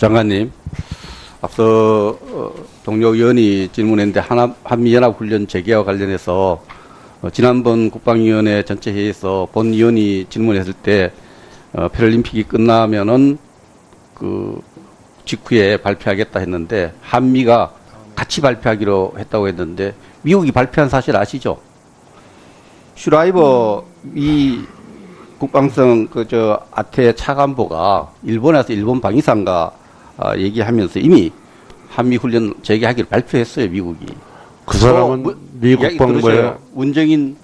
장관님, 앞서 동료 의원이 질문했는데 한미연합훈련 재개와 관련해서 지난번 국방위원회 전체 회의에서 본 의원이 질문했을 때 패럴림픽이 끝나면은 그 직후에 발표하겠다 했는데 한미가 같이 발표하기로 했다고 했는데 미국이 발표한 사실 아시죠? 슈라이버 미 국방성 아태 차관보가 일본에서 일본 방위상과 얘기하면서 이미 한미 훈련 재개하기를 발표했어요, 미국이. 그 사람은 미 국방부에 문정인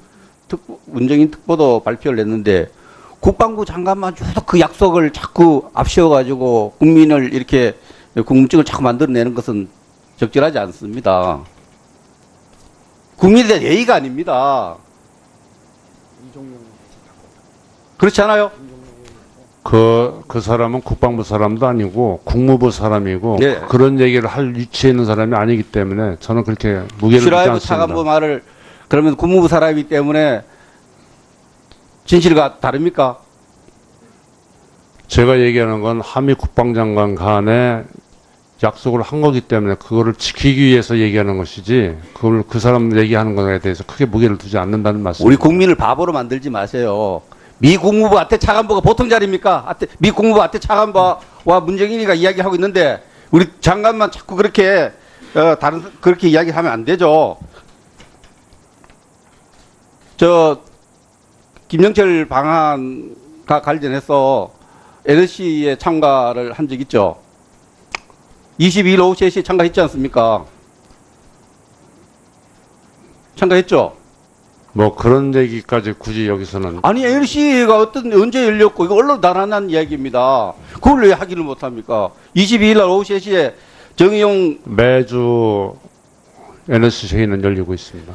특보도 발표를 했는데 국방부 장관만 쭉 그 약속을 자꾸 앞세워가지고 국민을 이렇게 궁금증을 자꾸 만들어내는 것은 적절하지 않습니다. 국민에 대한 예의가 아닙니다. 그렇지 않아요? 그 사람은 국방부 사람도 아니고 국무부 사람이고 네. 그런 얘기를 할 위치에 있는 사람이 아니기 때문에 저는 그렇게 무게를 두지 슈라이브 않습니다. 차관보 말을 그러면 국무부 사람이기 때문에 진실과 다릅니까? 제가 얘기하는 건 한미 국방장관 간에 약속을 한 거기 때문에 그거를 지키기 위해서 얘기하는 것이지 그걸 그 사람 얘기하는 것에 대해서 크게 무게를 두지 않는다는 말씀입니다. 우리 국민을 바보로 만들지 마세요. 미 국무부 아태 차관보가 보통 자리입니까? 미 국무부 아태 차관보와 문정인이가 이야기하고 있는데 우리 장관만 자꾸 그렇게 그렇게 이야기하면 안 되죠. 김영철 방한과 관련해서 NSC에 참가를 한 적 있죠. 22일 오후 3시에 참가했지 않습니까? 참가했죠? 뭐 그런 얘기까지 굳이 여기서는 아니 NSC가 언제 열렸고 이거 언론 다 나난 이야기입니다. 그걸 왜 하기를 못합니까? 22일 날 오후 3시에 정의용 매주 NSC 회의는 열리고 있습니다.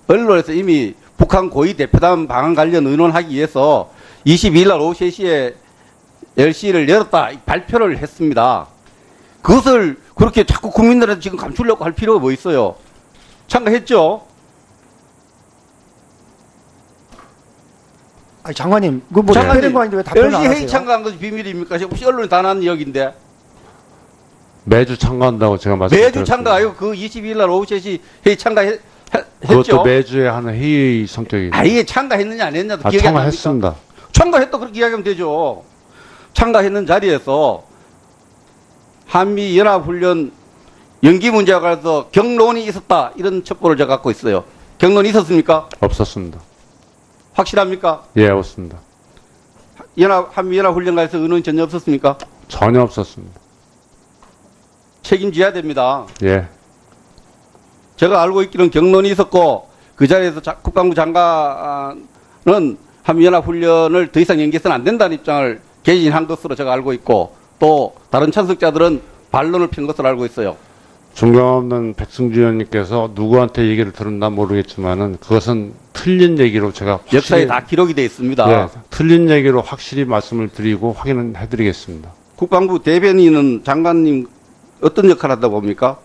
언론에서 이미 북한 고위 대표단 방한 관련 의논하기 위해서 22일 날 오후 3시에 LC를 열었다 발표를 했습니다. 그것을 그렇게 자꾸 국민들한테 지금 감추려고 할 필요가 뭐 있어요? 참가했죠? 아니, 장관님, 그뭐 답변한 거 아닌데 왜 답변을 안 LC 하세요? 회의 참가한 것이 비밀입니까? 혹시 언론에 다 난 이야기인데. 매주 참가한다고 제가 말씀드렸습니다. 매주 참가하고 그 22일 날 오후 3시 회의 참가했죠? 그것도 매주에 하는 회의 성격입니다. 아예 참가했느냐 안 했느냐도 기억이 안 납니까? 참가했습니다. 참가했다 그렇게 이야기하면 되죠. 참가했는 자리에서 한미연합훈련 연기 문제와 관해서 경론이 있었다 이런 첩보를 제가 갖고 있어요. 경론이 있었습니까? 없었습니다. 확실합니까? 예, 없습니다. 한미연합훈련 관해서 의논이 전혀 없었습니까? 전혀 없었습니다. 책임져야 됩니다. 예. 제가 알고 있기로는 경론이 있었고 그 자리에서 국방부 장관은 한미연합훈련을 더 이상 연기해서는 안 된다는 입장을 개진한 것으로 제가 알고 있고 또 다른 참석자들은 반론을 편 것으로 알고 있어요. 존경없는 백승주 의원님께서 누구한테 얘기를 들었나 모르겠지만은 그것은 틀린 얘기로 제가 확실히, 역사에 다 기록이 되어 있습니다. 예, 틀린 얘기로 확실히 말씀을 드리고 확인을 해드리겠습니다. 국방부 대변인은 장관님 어떤 역할을 한다고 봅니까?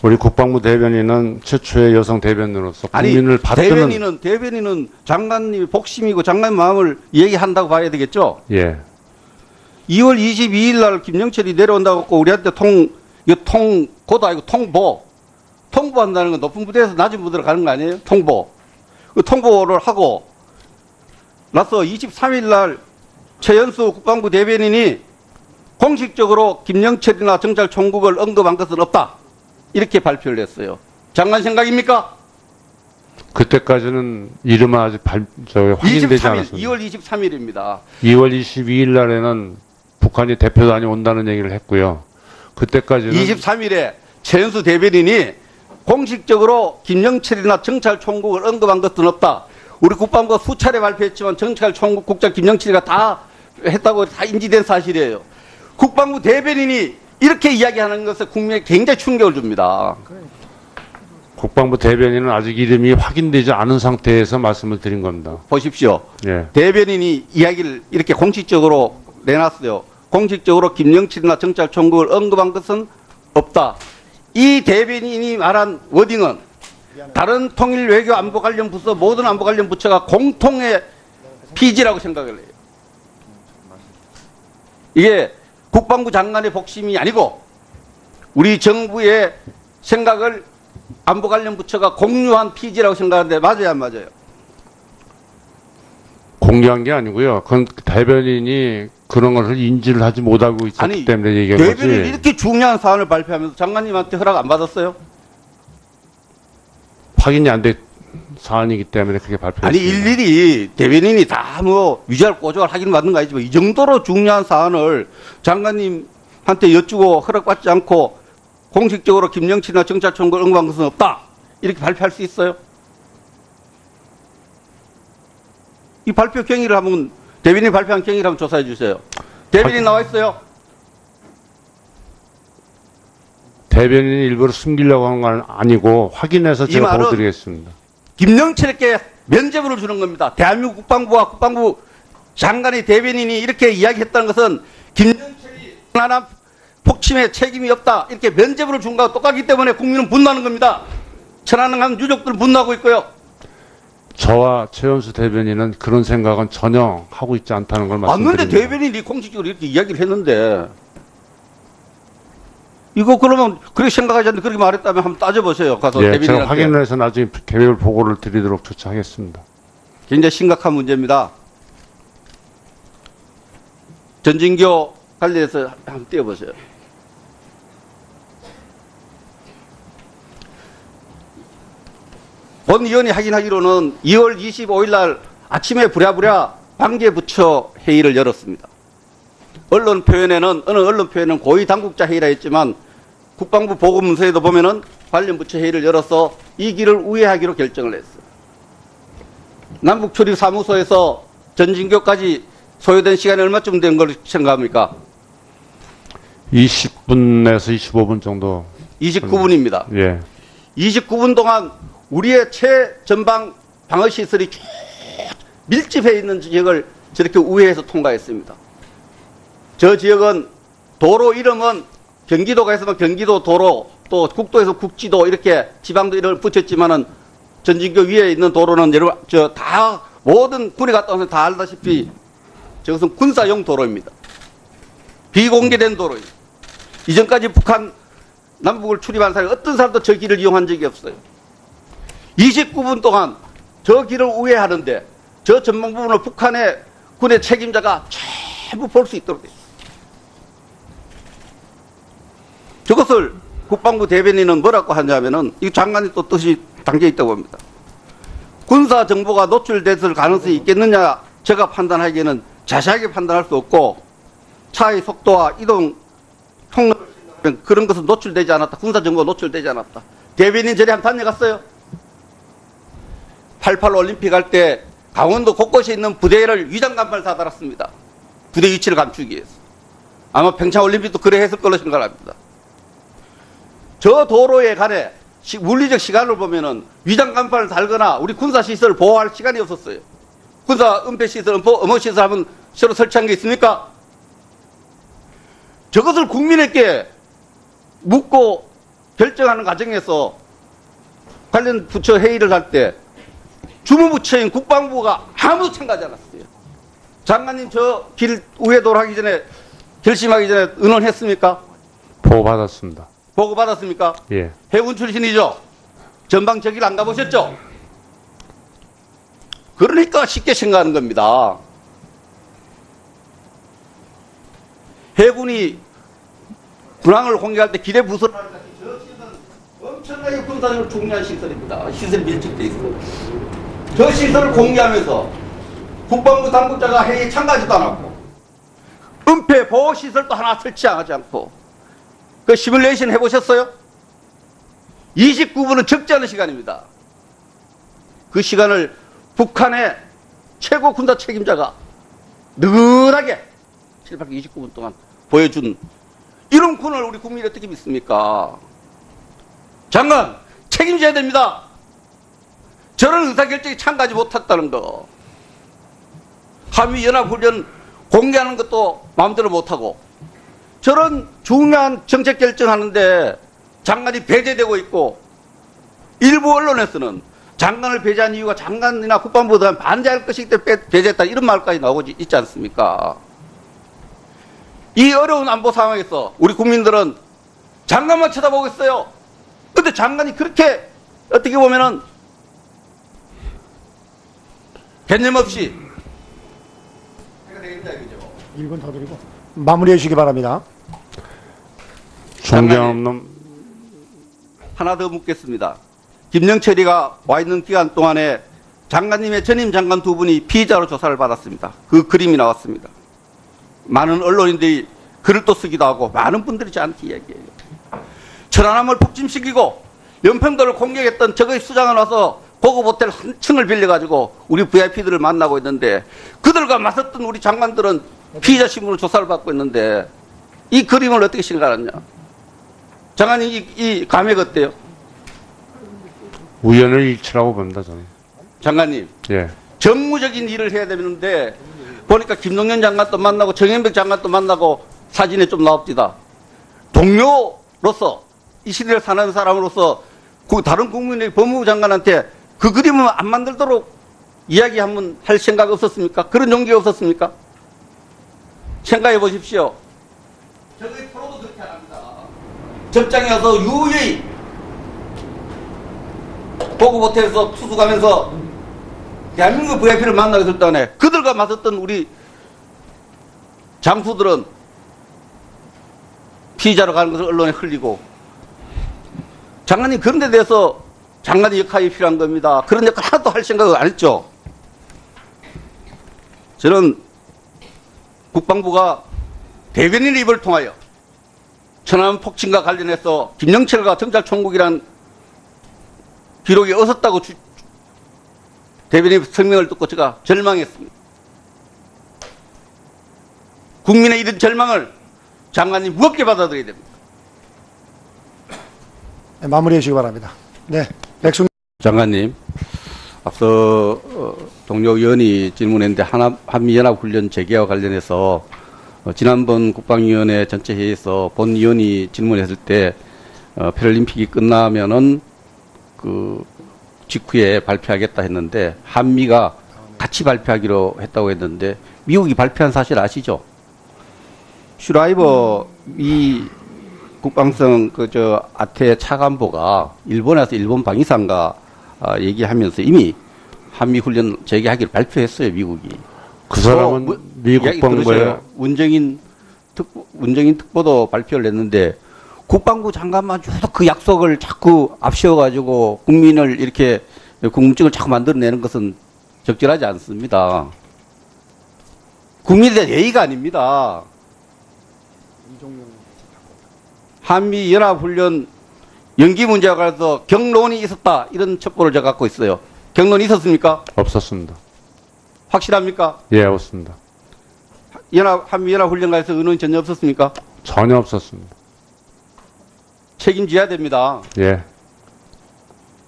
우리 국방부 대변인은 최초의 여성 대변인으로서 아니, 국민을 받드는 대변인은 장관님이 복심이고 장관님 마음을 얘기한다고 봐야 되겠죠? 예. 2월 22일 날 김영철이 내려온다고 했고 우리한테 고도 아니고 통보한다는 건 높은 부대에서 낮은 부대로 가는 거 아니에요? 그 통보를 하고 나서 23일 날 최연수 국방부 대변인이 공식적으로 김영철이나 정찰총국을 언급한 것은 없다. 이렇게 발표를 했어요. 장관 생각입니까? 그때까지는 이름은 아직 확인되지 않았습니다. 2월 23일입니다. 2월 22일 날에는 북한이 대표단이 온다는 얘기를 했고요. 그때까지는 23일에 최연수 대변인이 공식적으로 김영철이나 정찰총국을 언급한 것은 없다. 우리 국방부가 수차례 발표했지만 정찰총국 국장 김영철이가 다 했다고 다 인지된 사실이에요. 국방부 대변인이 이렇게 이야기하는 것에 국민에 굉장히 충격을 줍니다. 국방부 대변인은 아직 이름이 확인되지 않은 상태에서 말씀을 드린 겁니다. 보십시오. 예. 대변인이 이야기를 이렇게 공식적으로 내놨어요. 공식적으로 김영철이나 정찰총국을 언급한 것은 없다. 이 대변인이 말한 워딩은 다른 통일 외교 안보 관련 부서 모든 안보 관련 부처가 공통의 피지라고 생각을 해요. 이게 국방부 장관의 복심이 아니고 우리 정부의 생각을 안보 관련 부처가 공유한 피지라고 생각하는데 맞아요, 안 맞아요? 공개한 게 아니고요. 그건 대변인이 그런 것을 인지를 하지 못하고 있었기 아니, 때문에 얘기한 대변인이 거지. 이렇게 중요한 사안을 발표하면서 장관님한테 허락 안 받았어요? 확인이 안 된 사안이기 때문에 그렇게 발표했습니다. 아니 일일이 대변인이 다 뭐 위조할 꼬조할 하긴 받는 거 아니지만 이 정도로 중요한 사안을 장관님한테 여쭈고 허락받지 않고 공식적으로 김영철이나 경찰청을 응모한 것은 없다 이렇게 발표할 수 있어요? 이 발표 경위를 한번 대변인이 발표한 경위를 한번 조사해 주세요. 대변인 나와 있어요? 대변인이 일부러 숨기려고 한 건 아니고 확인해서 이 제가 말은 보여드리겠습니다. 김영철에게 면죄부를 주는 겁니다. 대한민국 국방부와 국방부 장관의 대변인이 이렇게 이야기했다는 것은 김영철이 하나 폭침에 책임이 없다 이렇게 면죄부를 준 거와 똑같기 때문에 국민은 분노하는 겁니다. 천안함 유족들은 분노하고 있고요. 저와 최연수 대변인은 그런 생각은 전혀 하고 있지 않다는 걸 말씀드립니다. 맞는데 대변인이 공식적으로 이렇게 이야기를 했는데 이거 그러면 그렇게 생각하지 않는데 그렇게 말했다면 한번 따져보세요. 가서 예, 대변인한테. 제가 확인을 해서 나중에 계획을 보고를 드리도록 조치하겠습니다. 굉장히 심각한 문제입니다. 전진교 관련해서 한번 띄워보세요. 본 의원이 확인하기로는 2월 25일 날 아침에 부랴부랴 관계부처 회의를 열었습니다. 언론 표현에는 어느 언론 표현은 고위 당국자 회의라 했지만 국방부 보고 문서에도 보면은 관련 부처 회의를 열어서 이 길을 우회하기로 결정을 했어요. 남북 출입 사무소에서 전진교까지 소요된 시간이 얼마쯤 된 걸 생각합니까? 20분에서 25분 정도. 29분입니다. 예. 29분 동안 우리의 최전방 방어 시설이 쭉 밀집해 있는 지역을 저렇게 우회해서 통과했습니다. 저 지역은 도로 이름은 경기도가 있으면 경기도 도로 또 국도에서 국지도 이렇게 지방도 이름을 붙였지만은 전진교 위에 있는 도로는 여러분 저 다 모든 군에 갔다 와서 다 알다시피 저것은 군사용 도로입니다. 비공개된 도로입니다. 이전까지 북한 남북을 출입한 사람이 어떤 사람도 저 길을 이용한 적이 없어요. 29분 동안 저 길을 우회하는데 저 전방 부분을 북한의 군의 책임자가 전부 볼 수 있도록 돼 있어요. 저것을 국방부 대변인은 뭐라고 하냐면은 이 장관이 또 뜻이 담겨 있다고 합니다. 군사 정보가 노출됐을 가능성이 있겠느냐 제가 판단하기에는 자세하게 판단할 수 없고 차의 속도와 이동 통로 그런 것은 노출되지 않았다. 군사 정보가 노출되지 않았다. 대변인 저리 한번 다녀갔어요. 88 올림픽 할 때 강원도 곳곳에 있는 부대를 위장 간판을 다 달았습니다. 부대 위치를 감추기 위해서. 아마 평창 올림픽도 그래 했을 걸로 생각합니다. 저 도로에 관해 물리적 시간을 보면은 위장 간판을 달거나 우리 군사 시설을 보호할 시간이 없었어요. 군사 은폐 시설, 음호 시설 하면 새로 설치한 게 있습니까? 저것을 국민에게 묻고 결정하는 과정에서 관련 부처 회의를 할 때 주무부처인 국방부가 아무도 참가하지 않았어요. 장관님 저 길 우회도로 하기 전에 결심하기 전에 의논했습니까? 보고받았습니다. 보고 받았습니까? 예. 해군 출신이죠. 전방 저길 안 가보셨죠? 그러니까 쉽게 생각하는 겁니다. 해군이 군항을 공개할 때 기대 부설을 하는 것이 저 시설은 엄청나게 군사적으로 중요한 시설입니다. 시설이 밀집되어 있어요. 저 시설을 공개하면서 국방부 당국자가 회의에 참가하지도 않았고 은폐 보호 시설도 하나 설치하지 않고 그 시뮬레이션 해보셨어요? 29분은 적지 않은 시간입니다. 그 시간을 북한의 최고 군사 책임자가 느긋하게 29분 동안 보여준 이런 군을 우리 국민이 어떻게 믿습니까? 장관 책임져야 됩니다. 저런 의사결정에 참가하지 못했다는 거. 한미연합훈련 공개하는 것도 마음대로 못하고 저런 중요한 정책 결정하는데 장관이 배제되고 있고 일부 언론에서는 장관을 배제한 이유가 장관이나 국방부에 반대할 것이기 때문에 배제했다 이런 말까지 나오고 있지 않습니까? 이 어려운 안보 상황에서 우리 국민들은 장관만 쳐다보겠어요. 근데 장관이 그렇게 어떻게 보면은 개념 없이 해가 되겠다 이거죠. 1분 더 드리고 마무리해 주시기 바랍니다. 존경없는 하나 더 묻겠습니다. 김영철이가 와 있는 기간 동안에 장관님의 전임 장관 두 분이 피의자로 조사를 받았습니다. 그 그림이 나왔습니다. 많은 언론인들이 글을 또 쓰기도 하고 많은 분들이 저한테 이야기해요. 천안함을 폭침시키고 연평도를 공격했던 적의 수장을 와서 고급 호텔 한 층을 빌려가지고 우리 VIP들을 만나고 있는데 그들과 맞섰던 우리 장관들은 피의자 신분으로 조사를 받고 있는데 이 그림을 어떻게 생각하느냐. 장관님 이 감액 어때요? 우연의 일치라고 봅니다, 저는. 장관님. 예. 정무적인 일을 해야 되는데 보니까 김동연 장관도 만나고 정현백 장관도 만나고 사진에 좀 나옵니다. 동료로서 이 시대를 사는 사람으로서 그 다른 국민의 법무부 장관한테 그 그림을 안 만들도록 이야기 한번 할 생각 없었습니까? 그런 용기가 없었습니까? 생각해 보십시오. 저희 프로도 그렇게 안 합니다. 접장에 와서 유유히 고급 호텔에서 투숙하면서 대한민국 VIP를 만나게 될 때에 그들과 맞섰던 우리 장수들은 피의자로 가는 것을 언론에 흘리고 장관님 그런 데 대해서 장관의 역할이 필요한 겁니다. 그런 역할 하나도 할 생각을 안 했죠. 저는 국방부가 대변인의 입을 통하여 천안 폭침과 관련해서 김영철과 정찰총국이란 기록이 없었다고 대변인 성명을 듣고 제가 절망했습니다. 국민의 이런 절망을 장관님 무겁게 받아들여야 됩니다. 네, 마무리해 주시기 바랍니다. 네, 백승 장관님, 앞서 동료 의원이 질문했는데 한미연합훈련 재개와 관련해서 지난번 국방위원회 전체 회의에서 본 의원이 질문했을 때 패럴림픽이 끝나면은 그 직후에 발표하겠다 했는데 한미가 같이 발표하기로 했다고 했는데 미국이 발표한 사실 아시죠? 슈라이버 미 국방성 아태 차관보가 일본에서 일본 방위상과 얘기하면서 이미 한미 훈련 재개하기를 발표했어요, 미국이. 그 사람은 미 국방부에 운정인 특보도 발표를 했는데 국방부 장관만 계속 그 약속을 자꾸 앞세워가지고 국민을 이렇게 궁금증을 자꾸 만들어내는 것은 적절하지 않습니다. 국민에 대한 예의가 아닙니다. 한미 연합훈련 연기 문제와 관해서 경론이 있었다 이런 첩보를 제가 갖고 있어요. 경론이 있었습니까? 없었습니다. 확실합니까? 예, 없습니다. 한미 연합훈련 관해서 의논이 전혀 없었습니까? 전혀 없었습니다. 책임져야 됩니다. 예.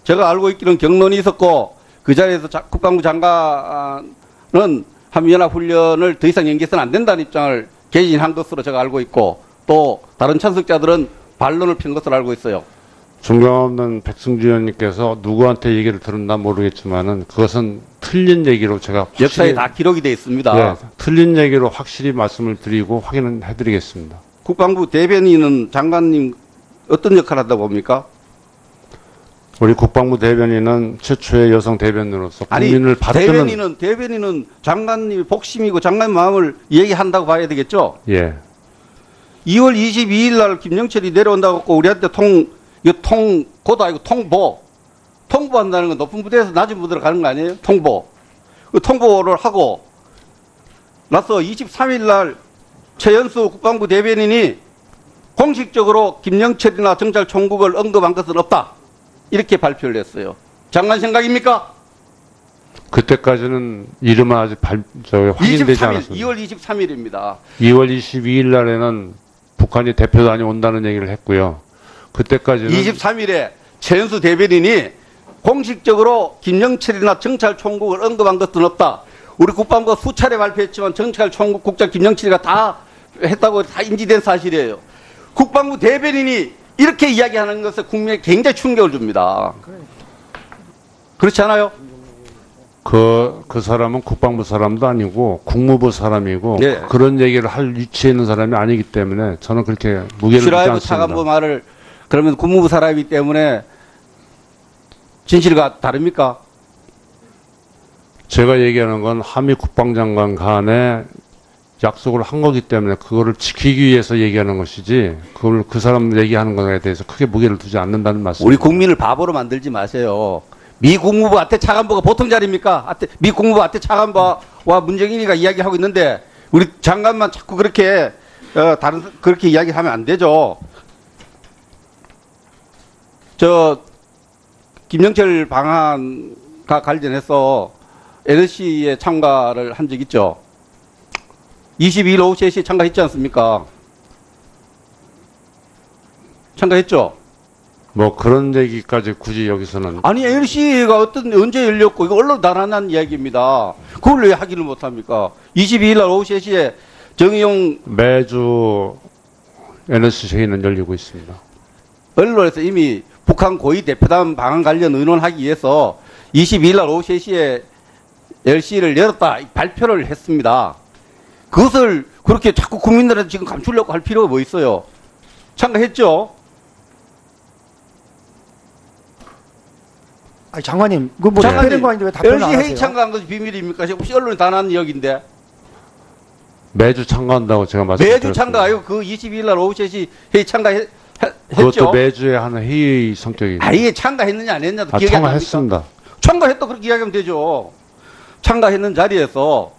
제가 알고 있기로는 경론이 있었고 그 자리에서 국방부 장관은 한미연합훈련을 더 이상 연기해서는 안 된다는 입장을 개진한 것으로 제가 알고 있고 또 다른 참석자들은 반론을 핀 것으로 알고 있어요. 존경없는 백승주 의원님께서 누구한테 얘기를 들었나 모르겠지만은 그것은 틀린 얘기로 제가 역사에 확실히 다 기록이 되어 있습니다. 예, 틀린 얘기로 확실히 말씀을 드리고 확인을 해드리겠습니다. 국방부 대변인은 장관님 어떤 역할을 한다고 봅니까? 우리 국방부 대변인은 최초의 여성 대변인으로서 국민을 받드는 대변인은 장관님이 복심이고 장관님 마음을 얘기한다고 봐야 되겠죠? 예. 2월 22일 날 김영철이 내려온다고 우리한테 통보한다는 건 높은 부대에서 낮은 부대로 가는 거 아니에요? 그 통보를 하고 나서 23일 날 최연수 국방부 대변인이 공식적으로 김영철이나 정찰총국을 언급한 것은 없다. 이렇게 발표를 했어요. 장관 생각입니까? 그때까지는 이름은 아직 확인되지 않았습니다. 2월 23일입니다. 2월 22일 날에는 북한이 대표단이 온다는 얘기를 했고요. 그때까지는 23일에 최연수 대변인이 공식적으로 김영철이나 정찰총국을 언급한 것은 없다. 우리 국방부가 수차례 발표했지만 정찰총국 국장 김영철이가 다 했다고 다 인지된 사실이에요. 국방부 대변인이 이렇게 이야기하는 것에 국민에 굉장히 충격을 줍니다. 그렇지 않아요? 그 사람은 국방부 사람도 아니고 국무부 사람이고 네. 그런 얘기를 할 위치에 있는 사람이 아니기 때문에 저는 그렇게 무게를 두지 슈라이브 않습니다. 차관보 말을 그러면 국무부 사람이기 때문에 진실과 다릅니까? 제가 얘기하는 건 한미 국방장관 간에 약속을 한 거기 때문에 그거를 지키기 위해서 얘기하는 것이지 그걸 그 사람 얘기하는 거에 대해서 크게 무게를 두지 않는다는 말씀. 우리 국민을 바보로 만들지 마세요. 미 국무부한테 차관보가 보통 자리입니까? 미 국무부한테 차관보와 문정인이가 이야기하고 있는데 우리 장관만 자꾸 그렇게 그렇게 이야기하면 안 되죠. 김영철 방한과 관련해서 NSC에 참가를 한 적 있죠. 22일 오후 3시에 참가했지 않습니까? 참가했죠? 뭐 그런 얘기까지 굳이 여기서는 아니, NSC가 언제 열렸고, 이거 언론 나란한 이야기입니다. 그걸 왜 확인을 못 합니까? 22일 날 오후 3시에 정의용 매주 NSC 회의는 열리고 있습니다. 언론에서 이미 북한 고위 대표단 방한 관련 의논하기 위해서 22일 날 오후 3시에 LC를 열었다 발표를 했습니다. 그것을 그렇게 자꾸 국민들한테 지금 감추려고 할 필요가 뭐 있어요? 참가했죠? 아니, 장관님, 그거 뭐 답변된 거 아닌데 왜 답변을 LC 안 회의 하세요? 참가한 것이 비밀입니까? 혹시 언론에 다 나는 이야기인데. 매주 참가한다고 제가 말씀드렸습니다. 매주 참가해요. 그 22일 날 오후 3시 회의 참가했죠? 그것도 매주에 하는 회의 성격이 아예 참가했느냐 안 했느냐도 기억이 안 납니까? 참가했습니다. 참가했다 그렇게 이야기하면 되죠. 참가했는 자리에서